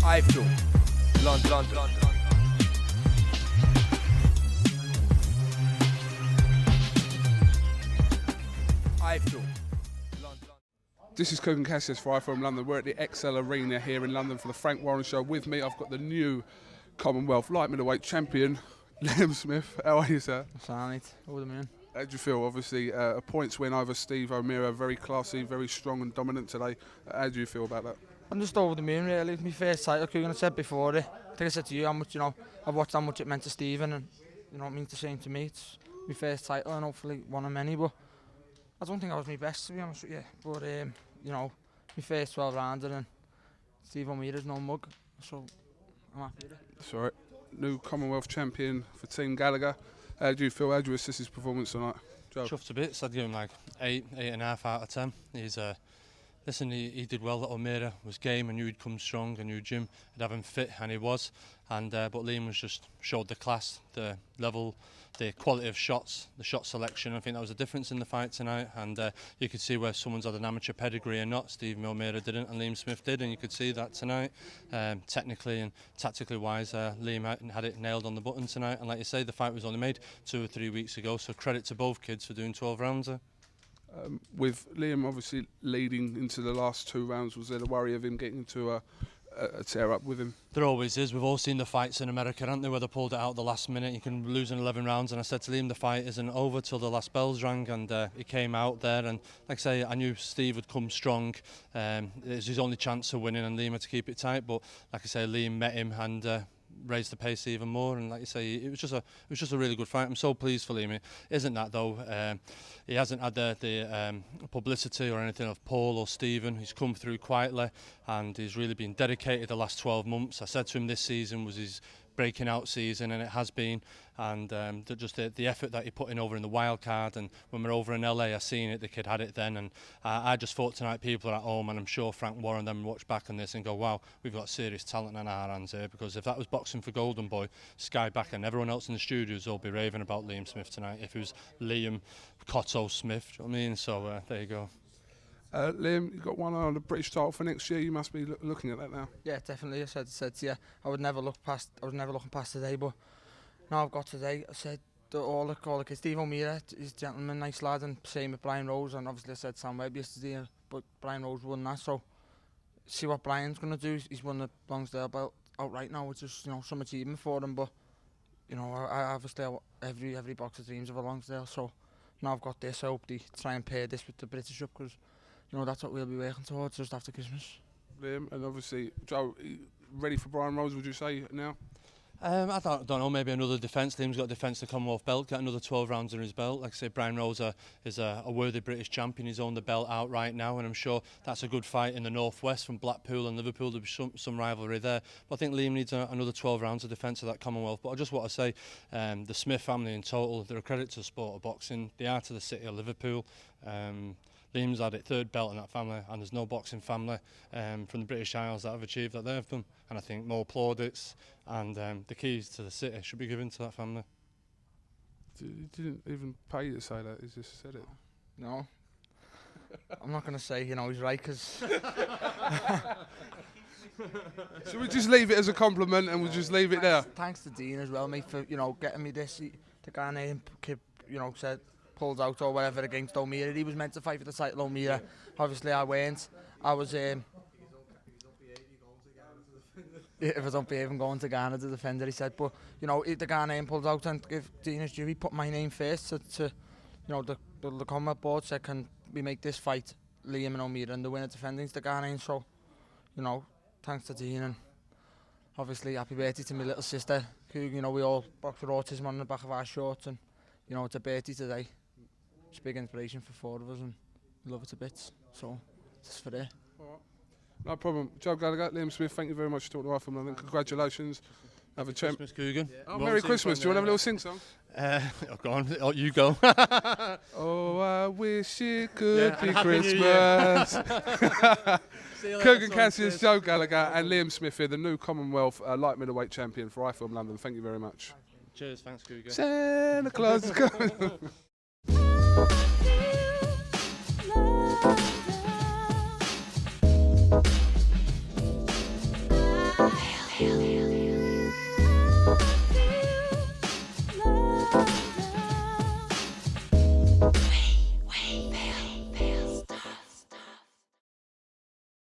iFILM, London. iFILM, London. This is Cougar Cassius for iFILM London. We're at the XL Arena here in London for the Frank Warren Show. With me, I've got the new Commonwealth light middleweight champion, Liam Smith. How are you, sir? Fine, mate. Over the moon. How do you feel? Obviously, a points win over Steve MEARA, very classy, very strong and dominant today. How do you feel about that? I'm just over the moon, really. It's my first title, Cougar. I said before it. I think I said to you how much, I've watched how much it meant to Stephen, and it means the same to me. It's my first title, and hopefully one of many. But I don't think I was my best, to be honest with you. But my first 12 rounder, and Steve MEARA's no mug, so I'm happy with it. That's all right. New Commonwealth champion for Team Gallagher. How do you feel? How do you assess his performance tonight? Joe? Chuffed a bit. I'd give him like 8.5 out of 10. He's listen, he did well. That MEARA was game. I knew he'd come strong. I knew Jim would have him fit, and he was. And but Liam was just showed the class, the level, the quality of shots, the shot selection. I think that was the difference in the fight tonight. And you could see where someone's had an amateur pedigree or not. Steve MEARA didn't, and Liam Smith did, and you could see that tonight. Technically and tactically wise, Liam had it nailed on the button tonight. And like you say, the fight was only made 2 or 3 weeks ago. So credit to both kids for doing 12 rounds there. With Liam obviously leading into the last 2 rounds, was there the worry of him getting into a tear up with him? There always is. We've all seen the fights in America, haven't they, where they pulled it out at the last minute. You can lose in 11 rounds, and I said to Liam, the fight isn't over till the last bells rang, and he came out there, and like I say, I knew Steve would come strong. It was his only chance of winning, and Liam had to keep it tight, but like I say, Liam met him and raised the pace even more, and like you say, it was just a really good fight. I'm so pleased for Liam. Isn't that though? He hasn't had the publicity or anything of Paul or Stephen. He's come through quietly, and he's really been dedicated the last 12 months. I said to him this season was his breaking out season, and it has been, and just the effort that he put in over in the wild card, and when we're over in LA, I seen it, the kid had it then, and I just thought tonight people are at home, and I'm sure Frank Warren them watch back on this and go, wow, we've got serious talent on our hands here, because if that was boxing for Golden Boy, Sky back, and everyone else in the studios will be raving about Liam Smith tonight if it was Liam Cotto Smith, do you know what I mean? So there you go. Liam, you've got one eye on the British title for next year. You must be looking at that now. Yeah, definitely. I said to you, I was never looking past today, but now I've got today. I said all the kids. Steve MEARA, he's a gentleman, nice lad, and same with Brian Rose, and obviously I said Sam Webb yesterday, but Brian Rose won that, so see what Brian's going to do. He's won the Lonsdale belt outright now, which is some achievement for him, but every boxer dreams of a Lonsdale, so now I've got this. I hope they try and pair this with the British up, because that's what we'll be working towards just after Christmas. Liam, and obviously Joe, ready for Brian Rose, would you say now? I don't know, maybe another defence. Liam's got a defence the Commonwealth belt, get another 12 rounds in his belt. Like I say, Brian Rose is a worthy British champion. He's owned the belt out right now, and I'm sure that's a good fight in the northwest from Blackpool and Liverpool. There'll be some rivalry there. But I think Liam needs another 12 rounds of defence of that Commonwealth. But I just want to say, the Smith family in total, they're a credit to the sport of boxing. They are to the city of Liverpool. Liam's had it 3rd belt in that family, and there's no boxing family from the British Isles that have achieved that they've done. And I think more plaudits and the keys to the city should be given to that family. He didn't even pay you to say that, he just said it. No. I'm not going to say, he's right, because... Should we just leave it as a compliment and we'll just leave it there? Thanks to Dean as well, mate, for, getting me this. The guy named kid, said... pulled out or whatever against MEARA. He was meant to fight for the title MEARA. Obviously I weren't. I was if I don't behave, I'm going to Ghana to defend it, he said. But the guy name pulled out, and give Dean his due, he put my name first to the Commonwealth board said, can we make this fight Liam and MEARA, and the winner defending's the guy name. So thanks to Dean, and obviously happy birthday to my little sister, who we all box with autism on the back of our shorts, and it's a birthday today. It's a big inspiration for 4 of us, and we love it a bit, so it's for there. No problem. Joe Gallagher, Liam Smith, thank you very much for talking to iFILM London. Congratulations. Have a champ. Christmas, Coogan. Oh, Merry Christmas. Do you want to have a little sing-song? Go on. Oh, you go. Oh, I wish it could be Christmas. Cougar Cassius, Joe Gallagher and Liam Smith here, the new Commonwealth light middleweight champion for iFILM London. Thank you very much. Cheers, thanks, Cougar. Santa Claus is coming.